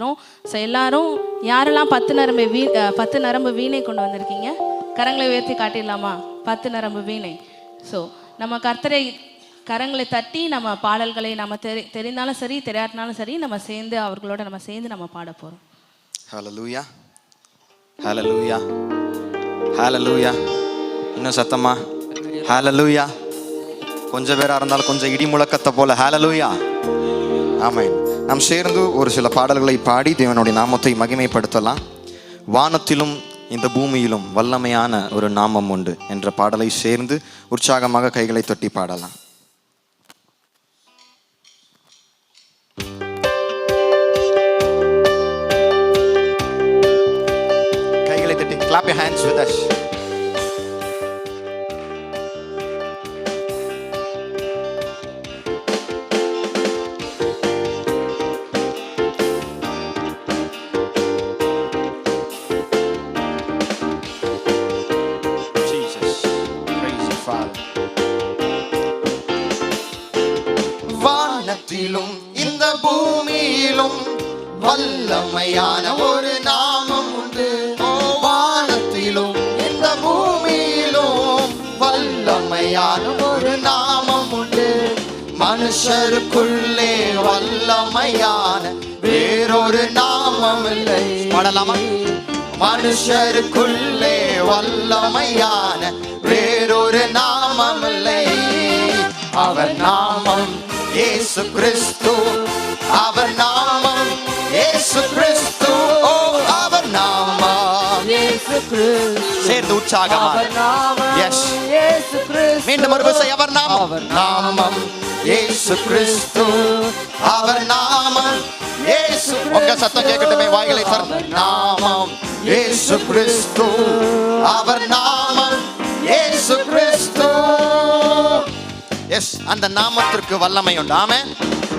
So எல்லாரும் யாரெல்லாம் 10 நரம்பு வீணை கொண்டு வந்திருக்கீங்க? கரங்களை உயர்த்தி காட்டிடலாமா? 10 நரம்பு வீணை. ஸோ நம்ம கர்த்தரை கரங்களை தட்டி நம்ம பாடல்களை நம்ம தெரிந்தாலும் சரி தெரியாட்டினாலும் சரி நம்ம சேர்ந்து அவர்களோட நம்ம சேர்ந்து நம்ம பாட போகிறோம். ஹல்லேலூயா, ஹல்லேலூயா, ஹல்லேலூயா. இன்னும் சத்தமா ஹல்லேலூயா. கொஞ்சம் பேராக இருந்தாலும் கொஞ்சம் இடி முழக்கத்தை போல ஹல்லேலூயா. ஆமென். நாம் சேர்ந்து ஒரு சில பாடல்களை பாடி தேவனுடைய நாமத்தை மகிமைப்படுத்தலாம். வானத்திலும் இந்த பூமியிலும் வல்லமையான ஒரு நாமம் உண்டு என்ற பாடலை சேர்ந்து உற்சாகமாக கைகளை தட்டி பாடலாம். கைகளை தட்டி clap your hands with us. வானத்திலும் இந்த பூமியிலும் வல்லமையான ஒரு நாமம் உண்டு. வானத்திலும் இந்த பூமியிலும் வல்லமையான ஒரு நாமம் உண்டு. மனுஷருக்குள்ளே வல்லமையான வேறொரு நாமம் இல்லை. பாடலாமா? மனுஷருக்குள்ளே வல்லமையான வேறொரு நாமம் இல்லை. அவர் நாமம் இயேசு கிறிஸ்து. அவர் நாமம் இயேசு கிறிஸ்து. ஓ அவர் நாமம் இயேசு கிறிஸ்து. சேர்ந்து உற்சாகமா எஸ் இயேசு கிறிஸ்து. மீண்டும் ஒருமுறை அவர் நாமம். அவர் நாமம் இயேசு கிறிஸ்து. அவர் நாமம் இயேசு. உங்க சத்தம் கேட்கட்டுமே, வாய்களை திறந்து. நாமம் இயேசு கிறிஸ்து. அவர் நாமம் இயேசு கிறிஸ்து. எஸ், அந்த நாமத்திற்கு வல்லமை உண்டு. ஆமென்.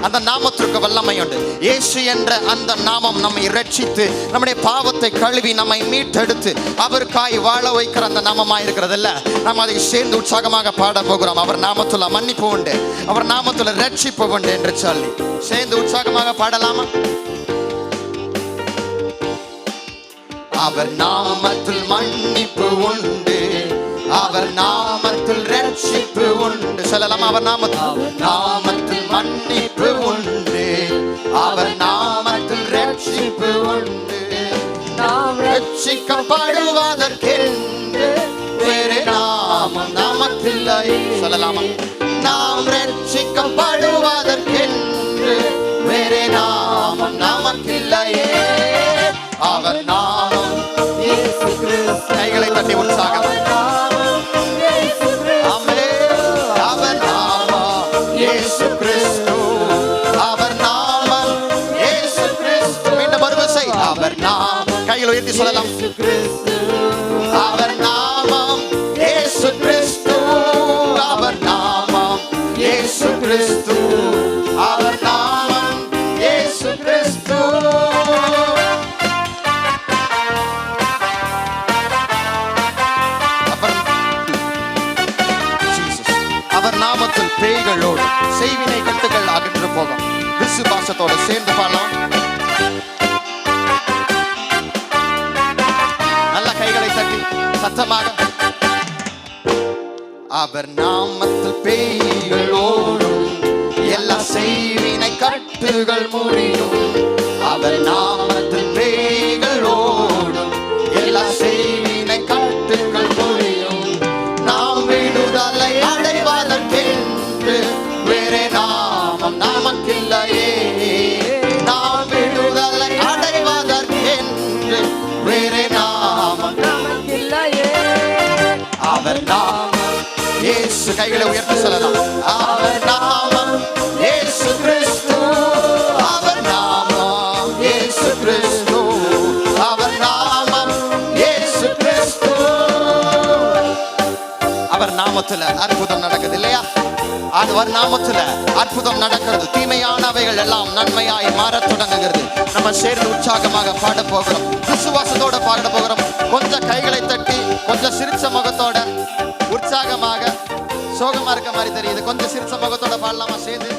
அந்த நாமத்திற்கு வல்லமை உண்டு. இயேசு என்ற அந்த நாமம் நம்மை இரட்சித்து நம்முடைய பாவத்தை கழுவி நம்மை மீட்டெடுத்து அவருக்காய் வாழ வைக்கிற அந்த நாமமாக இருக்கிறது இல்ல. நாம் அதை சேர்ந்து உற்சாகமாக பாட போகிறோம். அவர் நாமத்துல மன்னிப்பு உண்டு, அவர் நாமத்துல இரட்சிப்பு உண்டு என்று சொல்லி சேர்ந்து உற்சாகமாக பாடலாமா? அவர் நாமத்தில் மன்னிப்பு உண்டு, அவர் நாமத்தில் ரட்சிப்பு உண்டு. சொல்லலாம், அவர் நாமத்தில் மன்னிப்பு உண்டு, அவர் நாமத்தில் ரட்சிப்பு உண்டு. நாம் ரட்சிக்கப்படுவதற்கென்று வேறு நாமம் நமக்கில்லை. சொல்லலாமா? நாம் ரட்சிக்கப்படுவதற்கென்று வேறு நாமம் நமக்கில்லையே. அவர் நாமம் இயேசு கிறிஸ்து. கைகளை தட்டி உற்சாகம். கைகளை உயர்த்தி சொல்லலாம். அவர் நாமம் இயேசு கிறிஸ்து. அவர் நாமம் இயேசு கிறிஸ்து. அவர் நாமம் இயேசு கிறிஸ்து. அவர் நாமத்தில் பேய்களோடு செய்வினை கட்டுகள் அகன்று போகும். விசுவாசத்தோடு சேர்ந்து பாடலாம். சத்தமாக. அவர் நாமத்தில் பேய்களோடும் எல்லா செய்வினை கட்டுகள் முடியும். அவர் நாமத்தில் பேய்களோடும் எல்லா செய்வினை கட்டுகள் முடியும். நாம் விடுதலை அடைவதற்கென்று வேறே நாமம் நமக்கில்லையே. நாம் விடுதலை அடைவதற்கென்று வேறே நாமம். அவர் நாமம் இயேசு. கைகளை உயர்த்தி சொல்லலாம். அவர் நாமம் இயேசு கிறிஸ்து. அவர் நாமம் இயேசு கிறிஸ்து. அவர் நாமம் இயேசு கிறிஸ்து. அவர் நாமத்துல அற்புதம் நடக்குது இல்லையா? அவர் நாமத்துல அற்புதம் நடக்கிறது. தீமையானவைகள் எல்லாம் நன்மையாய் மாறத் தொடங்குகிறது. நம்ம சேர்ந்து உற்சாகமாக பாட போகிறோம். விசுவாசத்தோட பாட போகிறோம். கொஞ்சம் கைகளை தட்டி கொஞ்சம் சிரிச்ச முகத்தோட உற்சாகமாக. சோகமா இருக்க மாதிரி தெரியுது, கொஞ்சம் சிரிச்ச முகத்தோட பாடலாமா சேர்ந்து?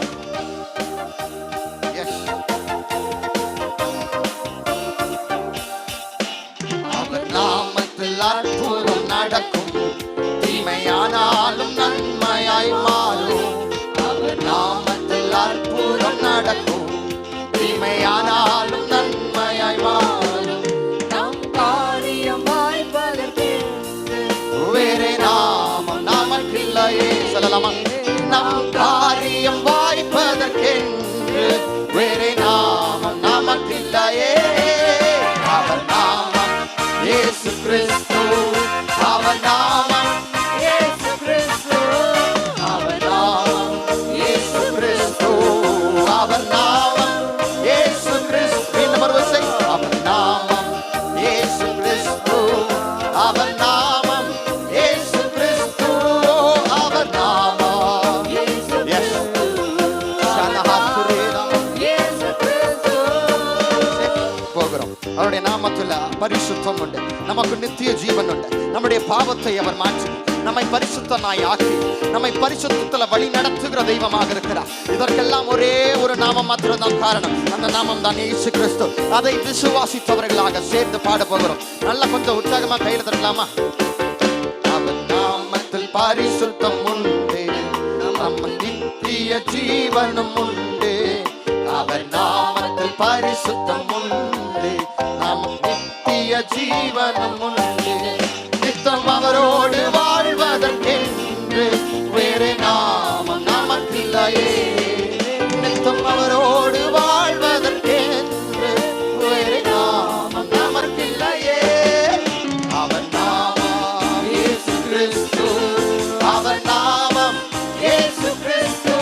நடக்கும், தீமையானாலும் நன்மையாய் மாறும். அவர் நாமத்தில் அற்புதம் நடக்கும், தீமையானாலும் நன்மையாய் மாறும். நம் காரியம் வாய்ப்பதற்கென்று வேறே நாமம் நமக்கில்லையே. சொல்லலாமா? நம் காரியம் வாய்ப்பதற்கென்று வேறே நாமம் நமக்கில்லையே. அவர் நாமம் இயேசு கிறிஸ்து, அவர் நாமம் இயேசு கிறிஸ்து, அவர் நாமம் இயேசு கிறிஸ்து, அவர் நாமம் இயேசு கிறிஸ்து. இந்த மறுவசை, அவர் நாமம் இயேசு கிறிஸ்து, அவர் நாமம் இயேசு கிறிஸ்து, அவர் நாமம் இயேசு Yes. ஷனஹாத்துரேதா. இயேசு கிறிஸ்து. போகிறோம். அவருடைய நாமத்துல பரிசுத்தம் உண்டு, நமக்கு நித்திய ஜீவன் உண்டு. நம்முடைய பாவத்தை அவர் மாற்றி நம்மை பரிசுத்தனாய் ஆக்கி நம்மை பரிசுத்தத்துல வழி நடத்துகிற தெய்வமாக இருக்கிறார். இதற்கெல்லாம் ஒரே ஒரு நாமம் மாத்திரம் தான் காரணம். அந்த நாமம் தான் இயேசு கிறிஸ்து. அதை விசுவாசித்தவர்களாக சேர்ந்து பாட போகிறோம். நல்லா கொஞ்சம் உற்சாகமா கையில தரலாமா? அவர் நாமத்தில் பரிசுத்தம் உண்டு, நம்ம நித்திய ஜீவனும் உண்டு. அவர் நாமத்தில் பரிசுத்தம் உண்டு, நம்ம நித்திய ஜீவனும் உண்டு. நித்தம் அவரோடு வாழ்வதற்கென்று வேறு நாமம் நமக்கில்லையே. நித்தம் அவரோடு வாழ்வதற்கென்று வேறு நாமம் நமக்கில்லையே. அவர் நாமம் இயேசு கிறிஸ்து, அவர் நாமம் இயேசு கிறிஸ்து,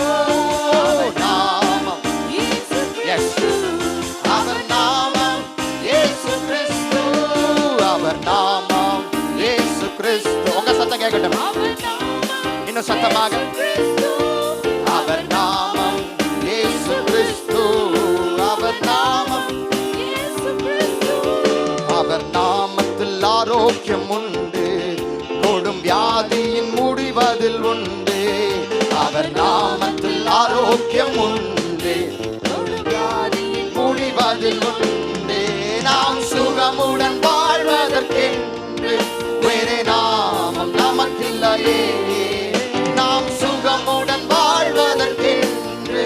நாமம் இயேசு Yes. அவர் நாமம் இயேசு கிறிஸ்து, அவர் நாமம் இயேசு கிறிஸ்து. உங்க சத்தம் கேட்கட்டும் இன்னும் சத்தமாக. கிறிஸ்து, அவர் நாமம் இயேசு கிறிஸ்து, அவர் நாமம். இயேசு கிறிஸ்து. அவர் நாமத்தில் ஆரோக்கியம் உண்டு, கொடும் வியாதியின் முடிவதில் உண்டு. அவர் நாமத்தில் ஆரோக்கியம் உண்டு, முடிவதில் உண்டு. நாம் சுகமுடன் வாழ்வதற்கென்று வேறே நாமம் நமக்கில்லையே. நாம் சுகமுடன் வாழ்வதற்கென்று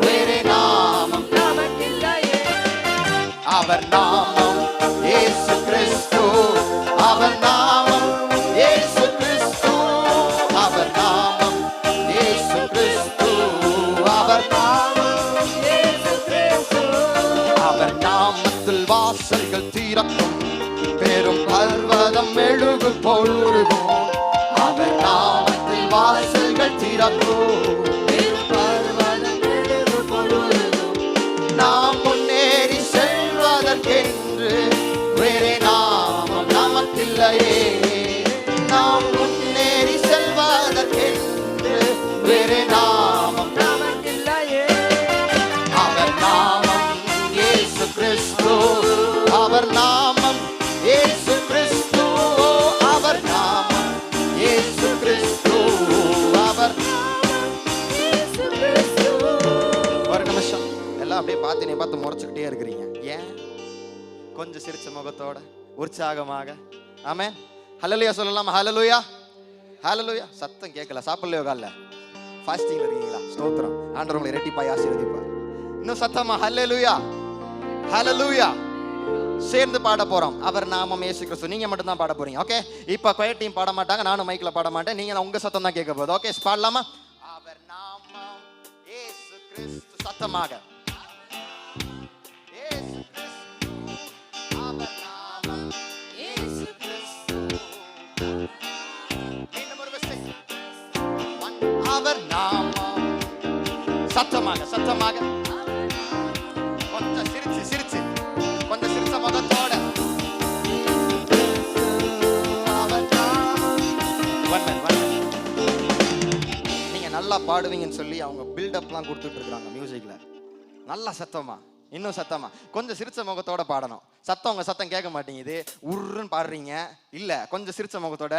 வேறே நாமம் நமக்கில்லையே. அவர் நாமம் இயேசு கிறிஸ்து, அவர் நாமம் இயேசு கிறிஸ்து, அவர் நாமம் இயேசு கிறிஸ்து, அவர் நாமம் இயேசு கிறிஸ்து. அவர் நாமத்தில் வாசல்கள் திறக்கும், பெரும் பர்வதம் மெழுகு போல் உருகும். அவர் நாமத்தில் வாசல்கள் திறக்கும், பெரும் பர்வதம் மெழுகு போல் உருகும். நாம் முன்னேறி செல்வதற்கென்று வேறே நாமம் நமக்கில்லையே. நாம் முன்னேறி செல்வதற்கென்று வேறே நாமம். நமக்கில்லையே. அவர் நாமம் இயேசு கிறிஸ்து, அவர் நாமம் இயேசு கிறிஸ்து, அவர் நாமம் இயேசு கிறிஸ்து, அவர். இயேசு கிறிஸ்து. ஒரு நிமிஷம் எல்லாம் அப்படியே பார்த்து நீ பார்த்து முறைச்சுக்கிட்டே இருக்கிறீங்க. ஏன்? கொஞ்சம் சிரிச்ச முகத்தோட உற்சாகமாக ஆமென் ஹல்லேலூயா சொல்லலாமா? ஹல்லேலூயா, ஹல்லேலூயா. சத்தம் கேட்கல, சாப்பிடலையோ? காலைல ஃபாஸ்டிங்ல இருக்கீங்களா? ஸ்தோத்திரம். ஆண்டவர் உங்களை இரட்டிப்பாய் ஆசீர்வதிப்பார். இன்னும் சத்தமா ஹல்லேலூயா, ஹல்லேலூயா. சேர்ந்து பாட போறோம். அவர் நாமம் இயேசு கிறிஸ்து. நீங்க மட்டும் தான் பாட போறீங்க. ஓகே, இப்ப கொயர் டீம் பாட மாட்டாங்க, நானும் மைக்ல பாட மாட்டேன். நீங்க உங்க சத்தம் தான் கேட்க போகுது. ஓகே, பாடலாமா? அவர் நாமம் இயேசு கிறிஸ்து. சத்தமாக இயேசு கிறிஸ்து, அவர் நாமம் இயேசு கிறிஸ்து. இன்னும் ஒரு விசை. அவர் நாமம். சத்தமாக சத்தமாக கொஞ்சம் சிரிச்சு சிரிச்சு கொஞ்சம் சிரிச்ச முகத்தோட அவர் நாமம். நீங்க நல்லா பாடுவீங்கன்னு சொல்லி அவங்க பில்டப்லாம் கொடுத்துட்டு இருக்காங்க மியூசிக்ல. நல்லா சத்தமா, இன்னும் சத்தமா, கொஞ்சம் சிரிச்ச முகத்தோட பாடணும். சத்தம் உங்க சத்தம் கேட்க மாட்டேங்குது, உருன்னு பாடுறீங்க. இல்ல, கொஞ்சம் சிரிச்ச முகத்தோட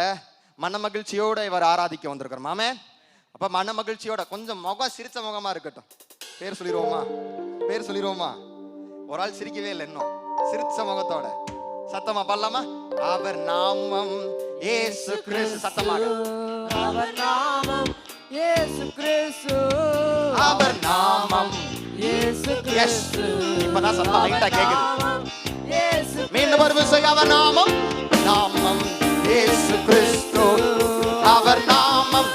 மன மகிழ்ச்சியோட இவர் ஆராதிக்க வந்திருக்கிறோம். ஆமே. அப்ப மன மகிழ்ச்சியோட கொஞ்சம் முகம் சிரிச்ச முகமா இருக்கட்டும். பேர் சொல்லிடுவோமா? பேர் சொல்லிடுவோமா? ஒரு ஆள் சிரிக்கவே இல்லை இன்னும். சிரிச்ச முகத்தோட சத்தமா பாடலாமா? அவர் நாமம் இயேசு கிறிஸ்து. சத்தமாக அவர் நாமம் இயேசு கிறிஸ்து. அவர் நாமம். இயேசு எஸ், கிறிஸ்து. இப்பதான் சத்தம் லைட்டா கேக்குது. நாமம் இயேசு மீண்டும் ஒரு விசை அவர் நாமம். நாமம் இயேசு கிறிஸ்து. அவர் நாமம்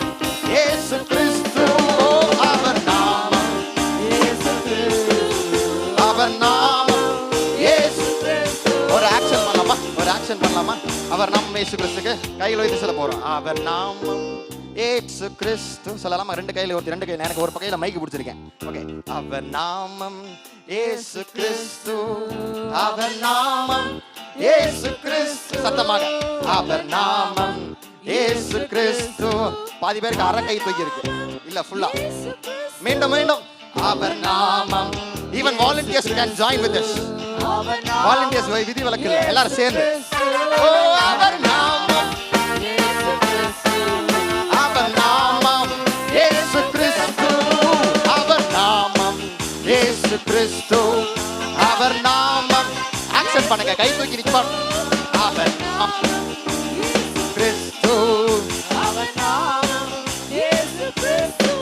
இயேசு கிறிஸ்து. அவர் நாமம் இயேசு கிறிஸ்து. அவர் நாமம் இயேசு. கிறிஸ்து. ஒரு ஆக்ஷன் பண்ணலாமா? ஒரு ஆக்ஷன் பண்ணலாமா? அவர் நாமம் இயேசு கிறிஸ்துக்கு கையில் வைத்து சொல்ல போறோம். அவர் நாமம் இயேசு கிறிஸ்து சொல்லலாமா? ரெண்டு கையில ஒருத்தி, ரெண்டு கையில. எனக்கு ஒரு கையில மைக்கு பிடிச்சிருக்கேன். ஓகே. அவர் நாமம் இயேசு கிறிஸ்து. அவர் நாமம் இயேசு கிறிஸ்து. சத்தமாக அவர் நாமம் இயேசு கிறிஸ்து. பாதி பேருக்கு அரை கை தூக்கி இருக்கு, இல்ல ஃபுல்லா. மீண்டும் மீண்டும் அவர் நாமம். Even volunteers can join with us. Volunteers விதி விலக்கு இல்லை, எல்லாரும் சேர்ந்து. ஓ அவர் நாமம். அவர் நாமம் இயேசு கிறிஸ்து. அவர் நாமம் இயேசு கிறிஸ்து. அவர் நாமம். ஆக்சன் பண்ணுங்க, கை தூக்கி நிற்பார். அவர் நாமம் கிறிஸ்து. அவர் நாமம் இயேசு கிறிஸ்து.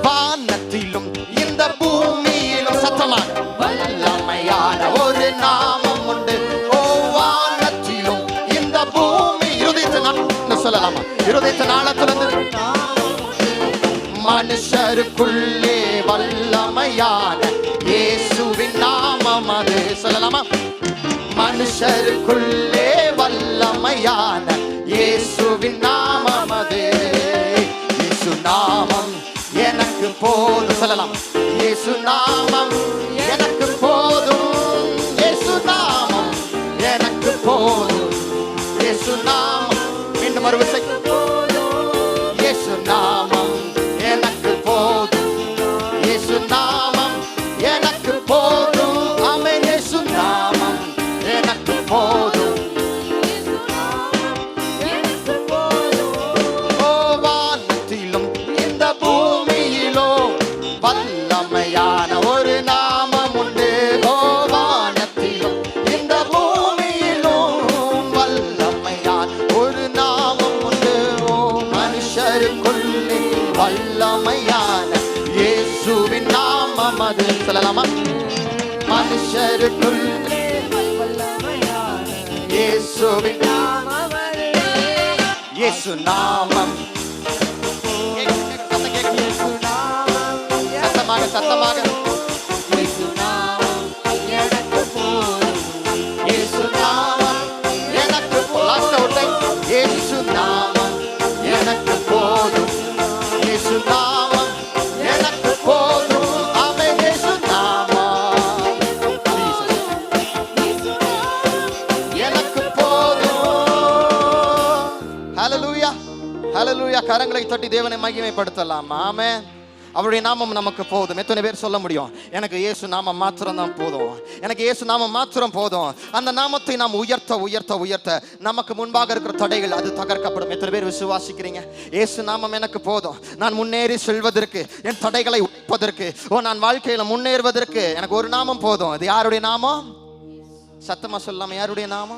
வானத்திலும் இந்த பூமியிலும் சத்தமாக வல்லமையான ஒரு நாமம் உண்டு. ஓ வானத்திலும் இந்த பூமி இருதயத்தின் சொல்லலாமா? இருதயத்தின் ஆழத்திலிருந்து மனுஷருக்குள்ளே வல்லமையான இயேசுவின் நாமம் அது. சொல்லலாமா? மனுஷருக்குள்ளே வல்லமையான இயேசுவின் நாமம் அது. இயேசு நாமம் எனக்கு போதும். சொல்லலாம், இயேசு நாமம் எனக்கு போதும். இயேசு நாமம் எனக்கு போதும். இயேசு நாமம். மீண்டும் ஒரு விசை. இயேசு நாமம் எனக்கு போதும். இயேசு நாமம் எனக்கு போதும். ஆமென். இயேசு நாமம் எனக்கு போதும். ஓ வானத்திலும் இந்த பூமியிலோ வல்லமையான ஒரு நாமம் உண்டு. ஓ வானத்திலும் இந்த பூமியிலும் வல்லமையான ஒரு நாமம் உண்டு. ஓ மனுஷருக்குள்ளே வல்லமையான இயேசுவின் நாமம் அது. சொல்லலாமா? மனுஷருக்குள்ளே வல்லமையான இயேசுவின் நாமமே. இயேசு நாமம். இயேசு நாமம் சத்தமாக சத்தமாக. இயேசு நாமம் எனக்கு போதும். இயேசு நாமம் எனக்கு லாஸ்ட் அவுட் டைம். இயேசு நாமம் எனக்கு போதும். இயேசு நாமம் எனக்கு போதும். ஆமென். இயேசு நாமம் எனக்கு போதும். ஹல்லேலூயா, ஹல்லேலூயா. கரங்களை தட்டி தேவனை மகிமைப்படுத்தலாம். ஆமென். அவருடைய நாமம் நமக்கு போதும். எத்தனை பேர் சொல்ல முடியும், எனக்கு இயேசு நாமம் மாத்திரம் தான் போதும், எனக்கு இயேசு நாமம் மாத்திரம் போதும். அந்த நாமத்தை நாம் உயர்த்த உயர்த்த உயர்த்த நமக்கு முன்பாக இருக்கிற தடைகள் அது தகர்க்கப்படும். எத்தனை பேர் விசுவாசிக்கிறீங்க? இயேசு நாமம் எனக்கு போதும். நான் முன்னேறி செல்வதற்கு, என் தடைகளை உடைப்பதற்கு, நான் வாழ்க்கையில முன்னேறுவதற்கு எனக்கு ஒரு நாமம் போதும். அது யாருடைய நாமம்? சத்தமா சொல்லாம, யாருடைய நாமம்?